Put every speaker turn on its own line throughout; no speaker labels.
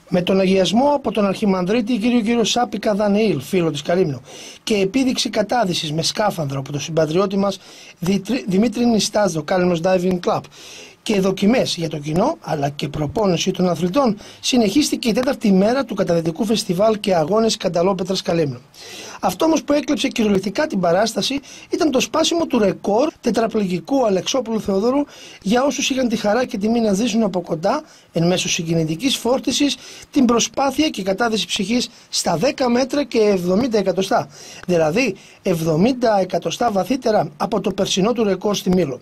Με τον αγιασμό από τον Αρχιμανδρίτη κύριο Σάπικα Δανιήλ, φίλο της Καλύμνου, και επίδειξη κατάδυσης με σκάφανδρο από τον συμπατριώτη μας Δημήτρη Νιστάζο, Κάλυμνος Diving Club, και δοκιμές για το κοινό αλλά και προπόνηση των αθλητών, συνεχίστηκε η τέταρτη μέρα του καταδυτικού φεστιβάλ και αγώνες Σκανταλόπετρας Καλύμνου. Αυτό όμως που έκλεψε κυριολεκτικά την παράσταση ήταν το σπάσιμο του ρεκόρ τετραπληγικού Αλεξόπουλου Θεοδόρου για όσους είχαν τη χαρά και τιμή να ζήσουν από κοντά, εν μέσω συγκινητικής φόρτισης, την προσπάθεια και κατάδυση ψυχής στα 10 μέτρα και 70 εκατοστά, δηλαδή 70 εκατοστά βαθύτερα από το περσινό του ρεκόρ στη Μήλο.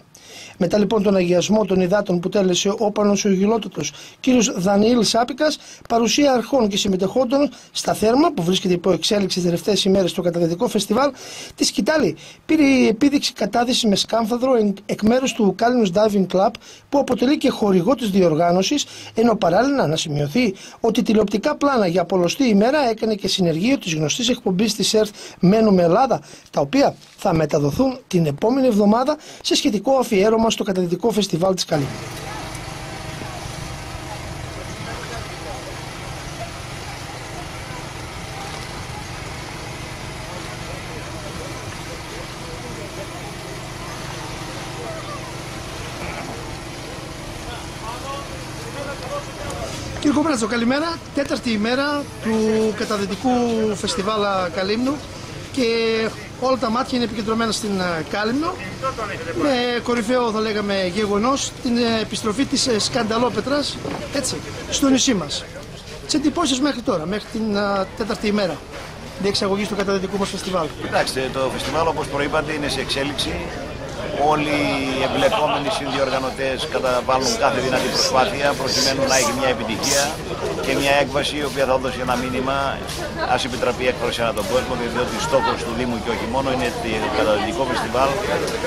Μετά λοιπόν τον αγιασμό των υδάτων που τέλεσε ο Πανοσιογυλότατος κ. Δανιήλ Σάπικας, παρουσία αρχών και συμμετεχόντων στα θέρμα που βρίσκεται υπό εξέλιξη τις τελευταίες ημέρες στο καταδυτικό φεστιβάλ, τη σκητάλη πήρε η επίδειξη κατάδυση με σκάμφανδρο εκ μέρους του Κάλυμνος Diving Club, που αποτελεί και χορηγό της διοργάνωσης, ενώ παράλληλα να σημειωθεί ότι τηλεοπτικά πλάνα για πολλωστή ημέρα έκανε και συνεργείο της γνωστής εκπομπής της ΕΡΤ Μένουμε Ελλάδα, τα οποία θα μεταδοθούν την επόμενη εβδομάδα σε σχετικό αφιέρωμα στο καταδυτικό φεστιβάλ της Καλύμνου. Κύριε Κομπράτσο, καλημέρα. Τέταρτη ημέρα του καταδυτικού φεστιβάλ Καλύμνου και όλα τα μάτια είναι επικεντρωμένα στην Κάλυμνο, με κορυφαίο, θα λέγαμε, γεγονός την επιστροφή της Σκανταλόπετρας, έτσι, στο νησί μας. Τι εντυπώσεις μέχρι τώρα, μέχρι την τέταρτη ημέρα διεξαγωγής του καταδυτικού μας φεστιβάλ?
Κοιτάξτε, το φεστιβάλ, όπως προείπατε, είναι σε εξέλιξη. Όλοι οι εμπλεκόμενοι συνδιοργανωτές καταβάλουν κάθε δυνατή προσπάθεια προκειμένου να έχει μια επιτυχία και μια έκβαση η οποία θα δώσει ένα μήνυμα, ας επιτραπεί έκφραση ανά τον κόσμο, διότι στόχος του Δήμου και όχι μόνο είναι το καταδυτικό φεστιβάλ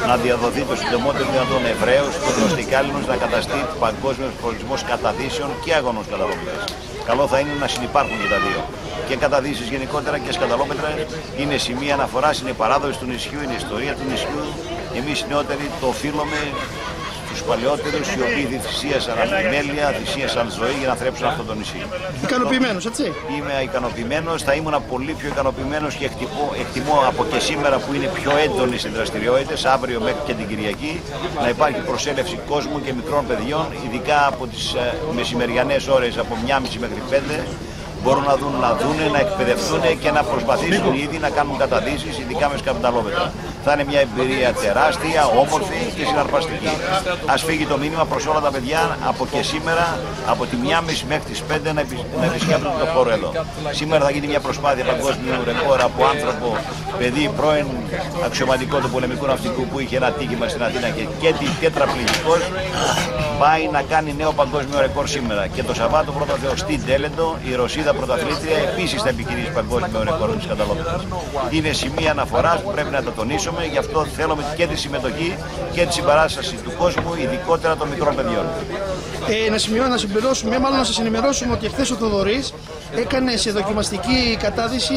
να διαδοθεί το συντομότερο δυνατόν ευρέως, ώστε η Κάλυμνος να καταστεί παγκόσμιος προορισμός καταδύσεων και αγώνων Σκανταλόπετρας. Καλό θα είναι να συνυπάρχουν και τα δύο. Και καταδύσεις γενικότερα και Σκανταλόπετρα είναι σημεία αναφοράς, είναι παράδοση του νησιού, είναι ιστορία του νησιού. Εμείς οι νεότεροι το οφείλουμε στους παλαιότερους, οι οποίοι θυσίασαν αμυμέλεια, θυσίασαν ζωή για να θρέψουν αυτό το νησί.
Ικανοποιημένος, έτσι?
Είμαι ικανοποιημένος, θα ήμουν πολύ πιο ικανοποιημένος και εκτιμώ από και σήμερα που είναι πιο έντονες οι δραστηριότητες, αύριο μέχρι και την Κυριακή, να υπάρχει προσέλευση κόσμου και μικρών παιδιών, ειδικά από τις μεσημεριανές ώρες από 1.30 μέχρι 5. Μπορούν να δουν, να εκπαιδευτούν και να προσπαθήσουν ήδη να κάνουν καταδύσεις, ειδικά με Σκανταλόπετρα. Θα είναι μια εμπειρία τεράστια, όμορφη και συναρπαστική. Ας φύγει το μήνυμα προς όλα τα παιδιά από και σήμερα, από τη 1.30 μέχρι τις 5 να επισκέπτονται το χώρο εδώ. Σήμερα θα γίνει μια προσπάθεια παγκόσμιου ρεκόρ από άνθρωπο, παιδί, πρώην αξιωματικό του πολεμικού ναυτικού που είχε ένα τύχημα στην Αθήνα και τετραπληγικός, πάει να κάνει νέο παγκόσμιο ρεκόρ σήμερα. Και το Σαββάτο πρώτα Θεό στην Τέλεντο, η Ρωσίδα πρωταθλήτρια επίσης θα επικυρίσει παγκόσμιο ρεκόρ της Σκανταλόπετρας. Είναι σημεία αναφοράς που πρέπει να τα τονίσουμε, γι' αυτό θέλουμε και τη συμμετοχή και τη συμπαράσταση του κόσμου, ειδικότερα των μικρών παιδιών.
Να συμπληρώσουμε, μάλλον να σας ενημερώσουμε ότι χθες ο Θοδωρής έκανε σε δοκιμαστική κατάδυση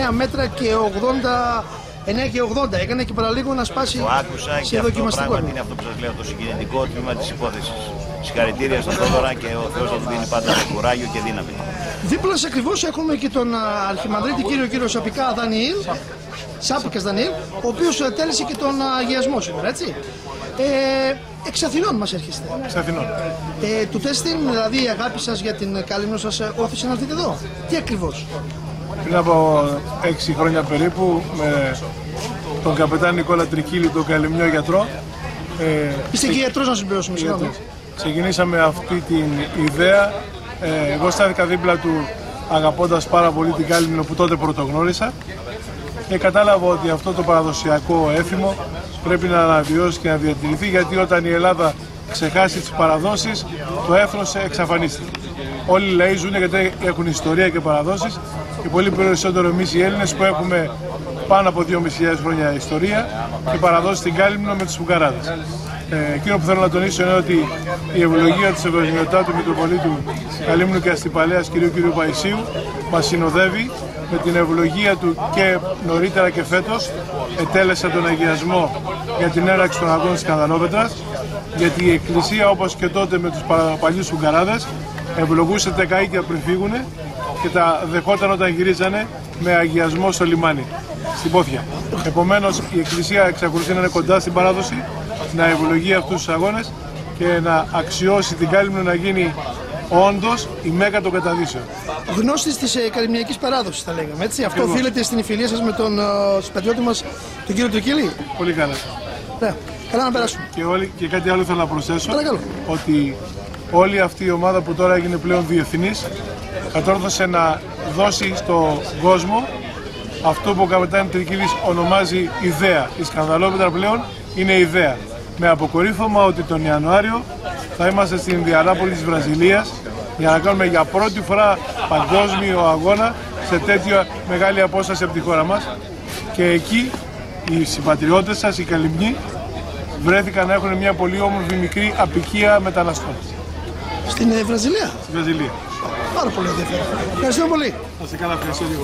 9 μέτρα και 80. 9 και 80 έκανε και παραλίγο να σπάσει.
Το άκουσα
σε
και
δοκιμαστικό.
αυτό πράγματι είναι αυτό που σας λέω, το συγκινητικό τμήμα της υπόθεσης. Συγχαρητήρια στον Θόδωρα και ο Θεός θα του δίνει πάντα κουράγιο και δύναμη.
Δίπλα σας ακριβώς έχουμε και τον Αρχιμανδρίτη κύριο Σαπικά Δανιήλ, Σάπικας Δανιήλ, ο οποίος τέλεσε και τον αγιασμό σήμερα, έτσι. Εξ Αθηνών μας έρχεστε.
Εξ Αθηνών.
Του τέστην, δηλαδή η αγάπη σας για την Κάλυμνο σας όθησε να έρθετε εδώ? Τι ακριβώς?
Πριν από 6 χρόνια περίπου, με τον καπετάν Νικόλα Τρικίλη, τον Καλυμνιό γιατρό.
Είστε και γιατρός, να συμπληρώσουμε, συγγνώμη.
Ξεκινήσαμε αυτή την ιδέα. Εγώ στάθηκα δίπλα του αγαπώντας πάρα πολύ την Κάλυμνο που τότε πρωτογνώρισα και κατάλαβα ότι αυτό το παραδοσιακό έθιμο πρέπει να αναβιώσει και να διατηρηθεί, γιατί όταν η Ελλάδα ξεχάσει τις παραδόσεις, το έθνος εξαφανίστηκε. Όλοι οι λαοί ζουν γιατί έχουν ιστορία και παραδόσεις και πολύ περισσότερο εμείς οι Έλληνες που έχουμε πάνω από 2.500 χρόνια ιστορία και παραδόσεις στην Κάλυμνο με τους φουκαράδες. Εκείνο που θέλω να τονίσω είναι ότι η ευλογία της Ευλογιωτάτου Μητροπολίτου Καλύμνου και Αστυπαλέας κ. Παϊσίου μας συνοδεύει με την ευλογία του και νωρίτερα και φέτος ετέλεσα τον αγιασμό για την έραξη των αγώνων της Σκανταλόπετρας, γιατί η Εκκλησία, όπως και τότε με τους παλιούς φουκαράδες, ευλογούσε τα καΐκια πριν φύγουνε και τα δεχόταν όταν γυρίζανε με αγιασμό στο λιμάνι, στην Πόθια. Επομένως η Εκκλησία εξακολουθεί να είναι κοντά στην παράδοση, να ευλογεί αυτούς τους αγώνες και να αξιώσει την Κάλυμνο να γίνει όντως η μέκα των καταδύσεων.
Γνώστης της καλυμνιακής παράδοσης, θα λέγαμε, έτσι. Αυτό οφείλεται στην φιλία σας με τον συμπατριώτη μας, τον κύριο Τρικίλη.
Πολύ καλά.
Ναι, καλά να περάσουμε.
Και κάτι άλλο θέλω να προσθέσω.
Παρακαλώ.
Ότι όλη αυτή η ομάδα που τώρα έγινε πλέον διεθνής κατόρθωσε να δώσει στον κόσμο αυτό που ο καπετάνιος Τρικίλης ονομάζει ιδέα. Η σκανδαλόπετρα πλέον είναι ιδέα. Με αποκορύφωμα ότι τον Ιανουάριο θα είμαστε στην Ινδιανάπολη της Βραζιλίας για να κάνουμε για πρώτη φορά παγκόσμιο αγώνα σε τέτοια μεγάλη απόσταση από τη χώρα μας. Και εκεί οι συμπατριώτες σας, οι Καλυμνοί, βρέθηκαν να έχουν μια πολύ όμορφη μικρή αποικία μεταναστών.
Στην Βραζιλία.
Στη Βραζιλία.
Πάρα πολύ ενδιαφέρον. Ευχαριστώ πολύ.
Θα σε κάνω ευχαριστώ λίγο.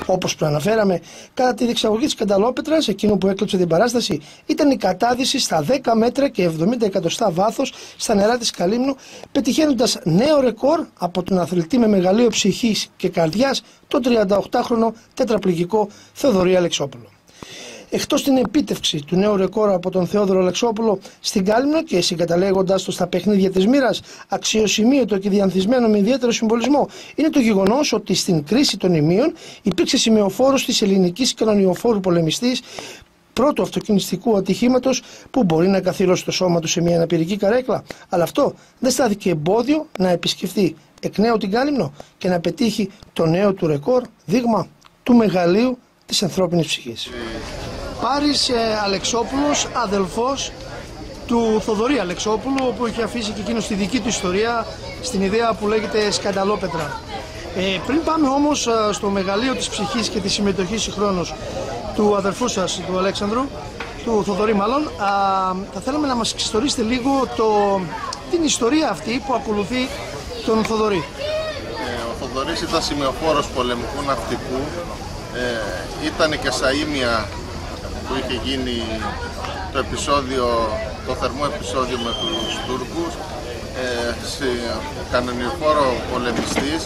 Όπως προαναφέραμε, κατά τη διεξαγωγή της Σκανδαλόπετρας, εκείνο που έκλειψε την παράσταση ήταν η κατάδυση στα 10 μέτρα και 70 εκατοστά βάθος στα νερά της Καλύμνου, πετυχαίνοντας νέο ρεκόρ από τον αθλητή με μεγαλείο ψυχής και καρδιάς, τον 38χρονο τετραπληγικό Θεοδωρή Αλεξόπουλο. Εκτός την επίτευξη του νέου ρεκόρ από τον Θεόδωρο Αλεξόπουλο στην Κάλυμνο και συγκαταλέγοντας το στα παιχνίδια της μοίρας, αξιοσημείωτο και διανθισμένο με ιδιαίτερο συμβολισμό, είναι το γεγονός ότι στην κρίση των ημείων υπήρξε σημεοφόρος της ελληνικής κανονιοφόρου πολεμιστής, πρώτου αυτοκινηστικού ατυχήματος που μπορεί να καθυλώσει το σώμα του σε μια αναπηρική καρέκλα. Αλλά αυτό δεν στάθηκε εμπόδιο να επισκεφθεί εκ νέου την Κάλυμνο και να πετύχει το νέο του ρεκόρ, δείγμα του μεγαλείου της ανθρώπινης ψυχής. Πάρης Αλεξόπουλος, αδελφός του Θοδωρή Αλεξόπουλου, που είχε αφήσει και εκείνος τη δική του ιστορία στην ιδέα που λέγεται Σκανδαλόπετρα. Πριν πάμε όμως στο μεγαλείο της ψυχής και της συμμετοχής συγχρόνως του αδελφού σας, του Αλέξανδρου, του Θοδωρή μάλλον, θα θέλαμε να μας εξιστορίσετε λίγο την ιστορία αυτή που ακολουθεί τον Θοδωρή.
Ο Θοδωρής ήταν σημεοφόρος πολεμικού ναυτικού, ήταν και στα ήμια που είχε γίνει το θερμό επεισόδιο με τους Τούρκους, κανονιοφόρο πολεμιστής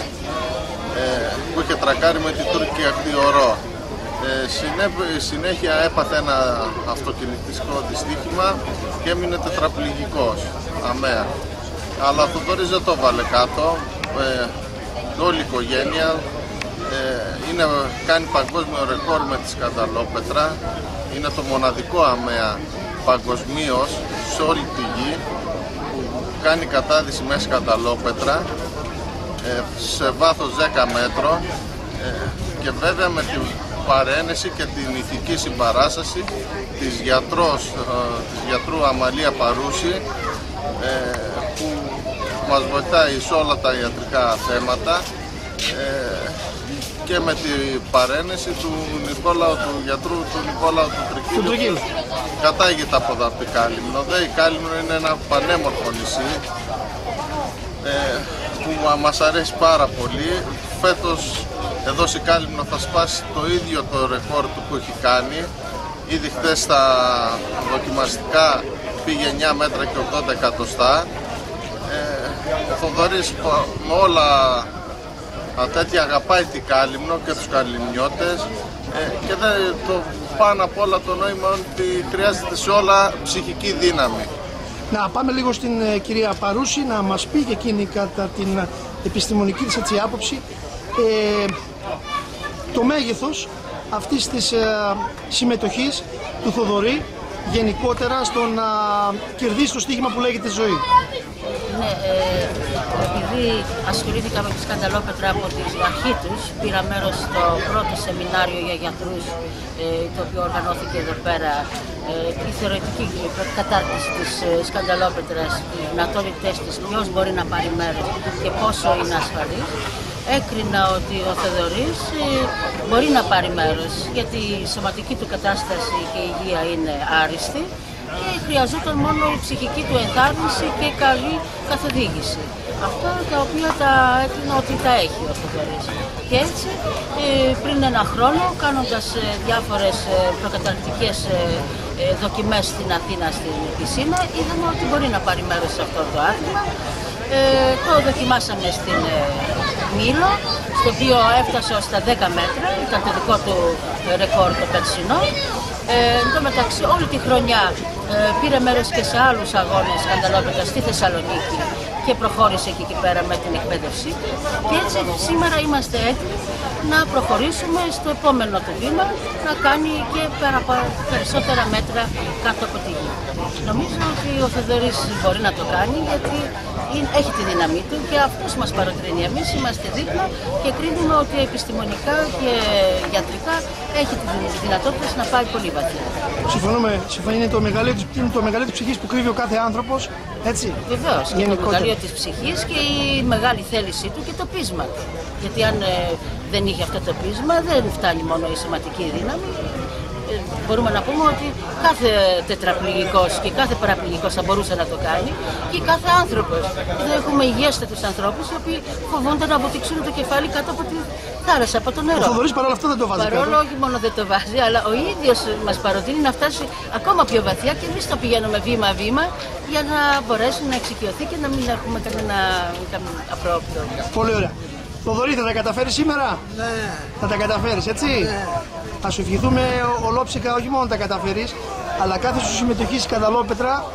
που είχε τρακάρει με την Τούρκη ακτή ορό. Συνέχεια έπαθε ένα αυτοκινητικό δυστύχημα και έμεινε τετραπληγικός αμαία. Αλλά ο Θοδωρής δεν το βάλε κάτω, όλη η οικογένεια κάνει παγκόσμιο ρεκόρ με τη Σκανδαλόπετρα. Είναι το μοναδικό αμαία παγκοσμίως σε όλη τη γη που κάνει κατάδυση με σκανδαλόπετρα σε βάθος 10 μέτρων και βέβαια με την παρένεση και την ηθική συμπαράσταση της γιατρού Αμαλία Παρούση που μας βοηθάει σε όλα τα ιατρικά θέματα και με την παρένεση του γιατρού του Νικόλαου του Τρικίλου. Κατάγεται από εδώ από την Κάλυμνο. Η Κάλυμνο είναι ένα πανέμορφο νησί που μας αρέσει πάρα πολύ. Φέτος εδώ στην Κάλυμνο θα σπάσει το ίδιο το ρεκόρ του που έχει κάνει. Ήδη χθες στα δοκιμαστικά πήγε 9 μέτρα και 80 εκατοστά. Ο Θοδωρής με όλα τέτοια αγαπάει την Κάλυμνο και τους Καλυμνιώτες και το πάνω απ' όλα το νόημα ότι χρειάζεται σε όλα ψυχική δύναμη.
Να πάμε λίγο στην κυρία Παρούση να μας πει και εκείνη κατά την επιστημονική της άποψη το μέγεθος αυτής της συμμετοχής του Θοδωρή γενικότερα στο να κερδίσει το στοίχημα που λέγεται ζωή.
Ναι, επειδή ασχολήθηκα με τη Σκανδαλόπετρα από την αρχή τους, πήρα μέρος στο πρώτο σεμινάριο για γιατρούς το οποίο οργανώθηκε εδώ πέρα, η θεωρητική κατάρτιση της Σκανδαλόπετρας, οι δυνατότητες της, ποιος μπορεί να πάρει μέρος και πόσο είναι ασφαλής. Έκρινα ότι ο Θοδωρής μπορεί να πάρει μέρος γιατί η σωματική του κατάσταση και η υγεία είναι άριστη και χρειαζόταν μόνο η ψυχική του ενθάρρυνση και καλή καθοδήγηση. Αυτά τα οποία τα έκρινα ότι τα έχει ο Θοδωρής. Και έτσι πριν ένα χρόνο, κάνοντας διάφορες προκαταρκτικές δοκιμές στην Αθήνα στην πισίνα, είδαμε ότι μπορεί να πάρει μέρος σε αυτό το άθλημα Το δοκιμάσαμε στην Μήλο, στο οποίο έφτασε ως τα 10 μέτρα, ήταν το δικό του ρεκόρ το περσινό. Εν τω μεταξύ όλη τη χρονιά πήρε μέρος και σε άλλους αγώνες σκανταλόπετρα στη Θεσσαλονίκη και προχώρησε και εκεί πέρα με την εκπαίδευσή του. Και έτσι σήμερα είμαστε έτοιμοι να προχωρήσουμε στο επόμενο του βήμα, να κάνει και περισσότερα μέτρα κάτω από τη γη. Νομίζω ότι ο Θοδωρής μπορεί να το κάνει, γιατί έχει τη δύναμή του και αυτός μας παροτρύνει. Εμείς είμαστε δίπλα και κρίνουμε ότι επιστημονικά και γιατρικά έχει τη δυνατότητα να πάει πολύ βαθιά.
Συμφωνούμε, είναι το μεγαλείο της ψυχής που κρύβει ο κάθε άνθρωπος, έτσι.
Βεβαίως, και το μεγαλείο της ψυχής και η μεγάλη θέλησή του και το πείσμα του. Γιατί αν δεν είχε αυτό το πείσμα, δεν φτάνει μόνο η σωματική δύναμη. Μπορούμε να πούμε ότι κάθε τετραπληγικός και κάθε παραπληγικός θα μπορούσε να το κάνει και κάθε άνθρωπος. Εδώ έχουμε υγιέστατους ανθρώπους οι οποίοι φοβούνται να αποτυξούν το κεφάλι κάτω από τη θάλασσα, από το νερό.
Ο Θοδωρής παρόλο αυτό δεν το βάζει.
Παρόλο όχι μόνο δεν το βάζει, αλλά ο ίδιος μας παροτρύνει να φτάσει ακόμα πιο βαθιά και εμείς το πηγαίνουμε βήμα-βήμα για να μπορέσει να εξοικειωθεί και να μην έχουμε κανένα απρόοπτο.
Πολύ ωραία. Θοδωρή, θα τα καταφέρεις σήμερα?
Ναι.
Θα τα καταφέρεις, έτσι?
Ναι.
Θα σου ευχηθούμε ολόψυχα, όχι μόνο τα καταφέρεις, αλλά κάθε σου συμμετοχή στη Σκανδαλόπετρα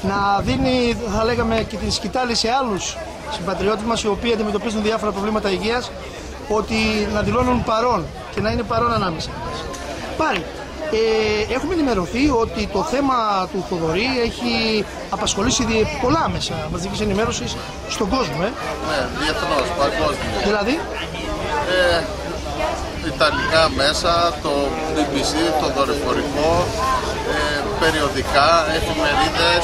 να δίνει, θα λέγαμε, και την σκητάλη σε άλλους συμπατριώτες μας οι οποίοι αντιμετωπίζουν διάφορα προβλήματα υγείας, ότι να δηλώνουν παρόν και να είναι παρόν ανάμεσα μας. Πάλι, έχουμε ενημερωθεί ότι το θέμα του Θοδωρή έχει απασχολήσει πολλά μέσα μαζικής ενημέρωσης στον κόσμο.
Ναι, διεθνώς, παγκόσμια.
Δηλαδή?
Ιταλικά μέσα, το BBC, το δορυφορικό, περιοδικά, εφημερίδες.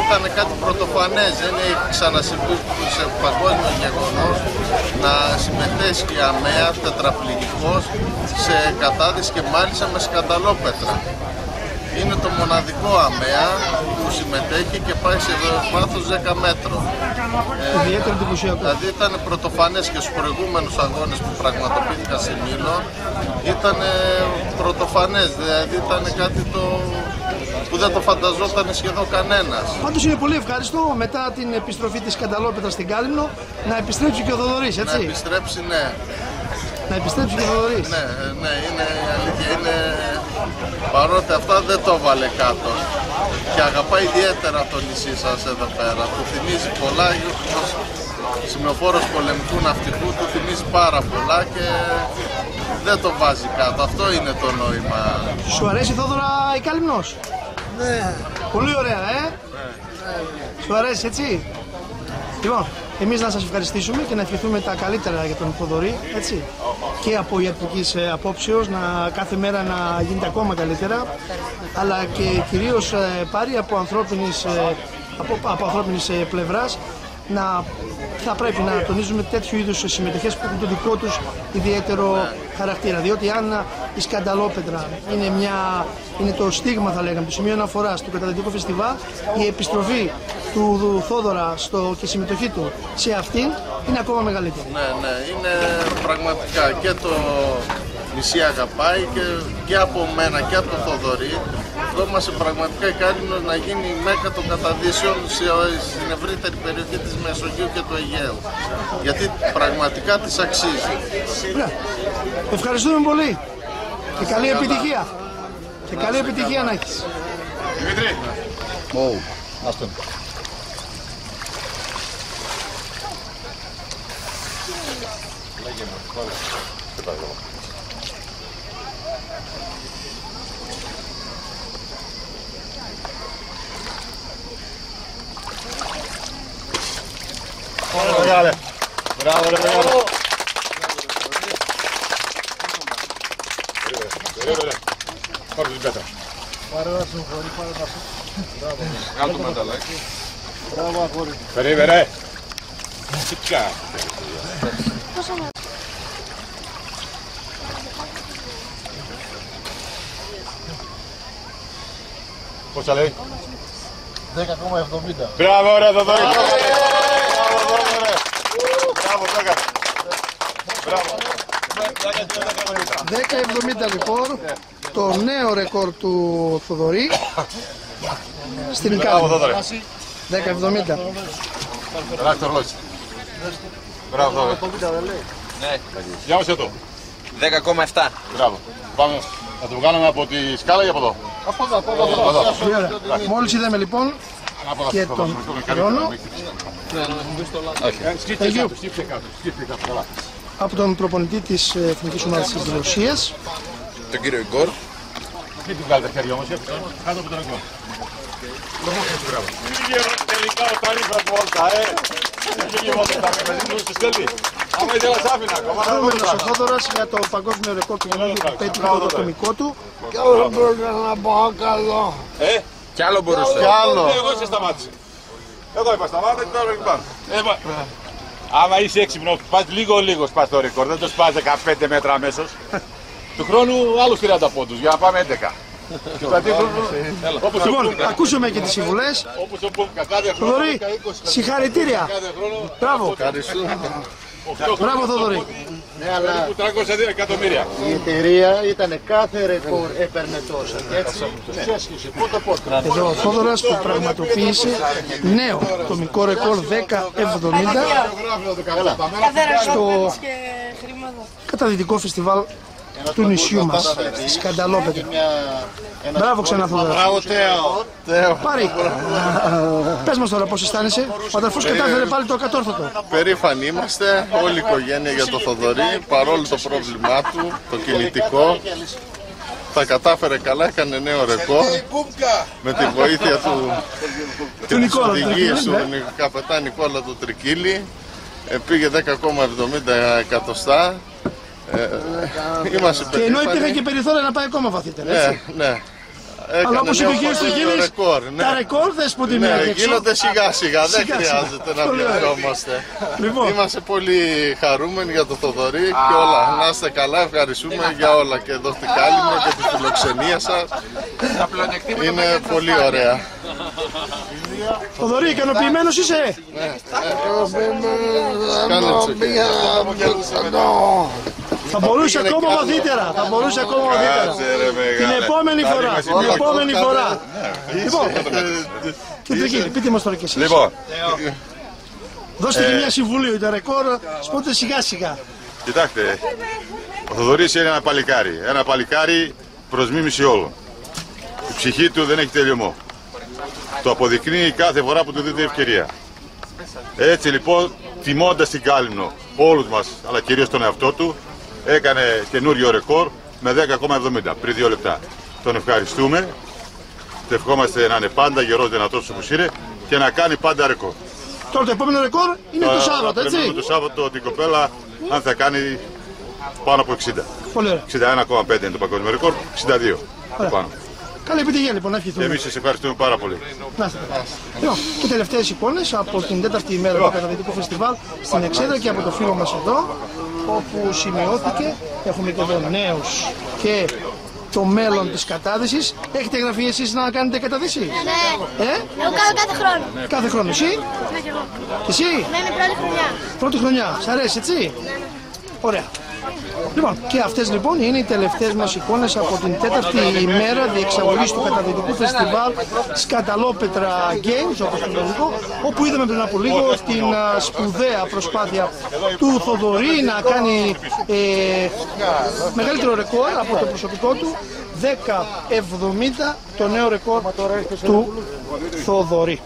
Ήταν κάτι πρωτοφανές, δεν έχει ξανασυμβεί σε παγκόσμιο γεγονός να συμμετέσχει η ΑΜΕΑ τετραπληγικός σε κατάδυση και μάλιστα με σκανταλόπετρα. Είναι το μοναδικό ΑΜΕΑ που συμμετέχει και πάει σε βάθος 10 μέτρων. Δηλαδή ήταν πρωτοφανές και στους προηγούμενους αγώνες που πραγματοποιήθηκαν σε Μήλο. Ήταν πρωτοφανές, δηλαδή ήταν κάτι που δεν το φανταζόταν σχεδόν κανένας.
Πάντως είναι πολύ ευχάριστο μετά την επιστροφή της Σκανταλόπετρας στην Κάλυμνο να επιστρέψει και ο Θοδωρής, έτσι?
Να επιστρέψει, ναι.
Να επιστρέψει και ο Θοδωρής.
Ναι, ναι, είναι η αλήθεια. Είναι... Παρότι αυτά δεν το έβαλε κάτω. Και αγαπάει ιδιαίτερα το νησί σας εδώ πέρα. Του θυμίζει πολλά. Σημειοφόρος πολεμικού ναυτικού του θυμίζει πάρα πολλά και δεν το βάζει κάτω. Αυτό είναι το νόημα.
Σου αρέσει, Θόδωρα, η Κάλυμνος?
Ναι.
Πολύ ωραία, Σου αρέσει, έτσι? Λοιπόν, εμείς να σας ευχαριστήσουμε και να ευχηθούμε τα καλύτερα για τον Θοδωρή, έτσι, και από ιατρικής απόψεως, να κάθε μέρα να γίνεται ακόμα καλύτερα, αλλά και κυρίως πάρει από ανθρώπινης πλευράς, θα πρέπει να τονίζουμε τέτοιου είδους συμμετοχές που έχουν το δικό τους ιδιαίτερο χαρακτήρα. Διότι αν η Σκανταλόπετρα είναι το στίγμα, θα λέγαμε, το σημείο αναφοράς του καταδυτικού φεστιβάλ, η επιστροφή του Θόδωρα και η συμμετοχή του σε αυτήν είναι ακόμα μεγαλύτερη.
Ναι, ναι, είναι πραγματικά και το νησί αγαπάει και από μένα και από τον Θοδωρή. Ευχόμαστε πραγματικά η Κάλυμνος να γίνει η μέκα των καταδύσεων στην ευρύτερη περιοχή της Μεσογείου και του Αιγαίου. Γιατί πραγματικά της αξίζει.
Ευχαριστούμε πολύ και καλή επιτυχία. Και καλή επιτυχία να έχεις.
Δημήτρη. Άστον. Μεγάλε. Μπράβο ρε μεγάλε. Περίμενε. Πάρε την πέτρα.
Πάρε να σου χωρί, πάρε να σου. Μπράβο.
Κάλ' το μανταλάκι.
Μπράβο αγόρι.
Περίμενε. Τι κάνει. Πόσα λέει?
10,70.
Μπράβο ρε Θοδωρή. Μπράβο, το έκανε. Μπράβο.
10,70 λοιπόν, το νέο ρεκόρ του Θοδωρή στην Κάλυμνο. 10,70.
Περάσει το ρολόι. Μπράβο,
Ναι.
διάβασε το.
10,7.
Μπράβο. Πάμε να το βγάλουμε από τη σκάλα ή από εδώ. Από εδώ.
Μόλις είδαμε λοιπόν και τον χρόνο από τον προπονητή της Εθνικής Ομάδας της Ρωσίας,
Τον κύριο Ιγκόρ.
Μην την βγάλετε χέρια όμως, κάτω από τον εγκό. Τελικά ο Ταρίφας βόλτα, Λίγη βόλτα με παιδί σου στέλνει. Άμα ήθελα σ' άφηνα ακόμα.
χαρούμενος ο Θόδωρας για το παγκόσμιο ρεκόρ του Γεννάδη που πέτυχε το ατομικό του.
Κι άλλο μπορούσα να πάω καλό.
Κι άλλο μπορούσε.
Κι άλλο.
Εγώ σε σταμάτησε. Εγώ είπα σταμάτα και τώρα λοιπόν. Άμα είσαι έξυπνο, πας λίγο σπάς το ρεκόρ, δεν το σπάς 15 μέτρα αμέσως. Του χρόνου άλλους 30 πόντους για να πάμε 11.
Λοιπόν, ακούσουμε και τις συμβουλές.
Όπως ο Πούμκα, κάθε χρόνο.
Θοδωρή, συγχαρητήρια. Μπράβο. Μπράβο Θοδωρή.
Περίπου 300 εκατομμύρια.
Η εταιρεία ήταν κάθε ρεκόρ έπαιρνε τόσα. Έτσι τους έσχισε πότε.
Εδώ ο Θόδωρας που πραγματοποίησε νέο ατομικό ρεκόρ 10,70 στο καταδυτικό φεστιβάλ του νησιού μας, στη Σκανταλόπετρα. Μπράβο ξανά Θόδωρα.
Μπράβο Τέο.
Πάρη, πες μας τώρα πώς αισθάνεσαι. Ο αδερφός κατάφερε πάλι το ακατόρθωτο.
Περήφανοι είμαστε, όλη η οικογένεια για το Θοδωρή, παρόλο το πρόβλημά του, το κινητικό. Τα κατάφερε καλά, έκανε νέο ρεκόρ με τη βοήθεια του
Νικόλα του
οδηγίας
Τρικίλη,
του καπετάν Νικόλα του Τρικίλη. Πήγε 10,70 εκατοστά. Είμαστε
Και ενώ υπήρχε
περήφανοι.
και περιθώρια να πάει ακόμα βαθύτερα, έτσι.
Ναι.
Αλλά όπως είπε ο κύριος Τρικίλης, τα ρεκόρ δεν σποντιμένα
Ναι,
και έξω.
γίνονται σιγά σιγά, δεν
Σιγά-σιγά.
χρειάζεται να
Πολύ ωραία.
βιαζόμαστε.
Λοιπόν.
Είμαστε πολύ χαρούμενοι για το Θοδωρή και όλα. Να είστε καλά, ευχαριστούμε για όλα και εδώ στην Κάλυμνο και τη φιλοξενία σας. Είναι πολύ ωραία.
Θοδωρή, ικανοποιημένος είσαι.
Κάνε
Θα μπορούσε ακόμα βαθύτερα. Θα μπορούσε ακόμα βαθύτερα. Την επόμενη φορά. Την επόμενη φορά. Λοιπόν, κύριε Τρικίλη, πείτε μας τώρα κι εσείς.
Λοιπόν,
Δώστε και μια συμβουλή. Τα ρεκόρ σπότε σιγά σιγά.
κοιτάξτε, ο Θοδωρής είναι ένα παλικάρι. Ένα παλικάρι προς μίμηση όλων. Η ψυχή του δεν έχει τελειωμό. Το αποδεικνύει κάθε φορά που του δίνει ευκαιρία. Έτσι λοιπόν, τιμώντας την Κάλυμνο όλους μας, αλλά κυρίως τον εαυτό του, έκανε καινούριο ρεκόρ με 10,70 πριν 2 λεπτά. Τον ευχαριστούμε. Του ευχόμαστε να είναι πάντα γερός, δυνατός όπως είναι και να κάνει πάντα ρεκόρ.
Τώρα το επόμενο ρεκόρ είναι το Σάββατο, έτσι.
Περιμένουμε το Σάββατο την κοπέλα αν θα κάνει πάνω από 60.
Πολύ ωραία.
61,5 είναι το παγκόσμιο ρεκόρ, 62 πάνω.
Καλή επιτυχία λοιπόν, να ευχηθούμε.
Εμείς σας ευχαριστούμε πάρα πολύ.
Να είστε καλά. Λοιπόν, και τελευταίες εικόνες από την 4η ημέρα του Καταδυτικού Φεστιβάλ στην Εξέδρα και από το φίλο μας εδώ, όπου σημειώθηκε, έχουμε και εδώ νέους και το μέλλον της κατάδυσης. Έχετε εγγραφεί εσείς να κάνετε καταδύση?
Ναι.
Εγώ
κάνω κάθε χρόνο.
Κάθε χρόνο. Εσύ?
Ναι, και εγώ.
Εσύ?
Ναι, είναι πρώτη χρονιά.
Πρώτη χρονιά. Σ' αρέσει, έτσι? Ωραία. Λοιπόν, και αυτές λοιπόν είναι οι τελευταίες μας εικόνες από την 4η ημέρα διεξαγωγής του Καταδυτικού Φεστιβάλ Σκανταλόπετρα Games, όπως το λέω, όπου είδαμε πριν από λίγο την σπουδαία προσπάθεια του Θοδωρή να κάνει μεγαλύτερο ρεκόρ από το προσωπικό του, 10,70 το νέο ρεκόρ του Θοδωρή.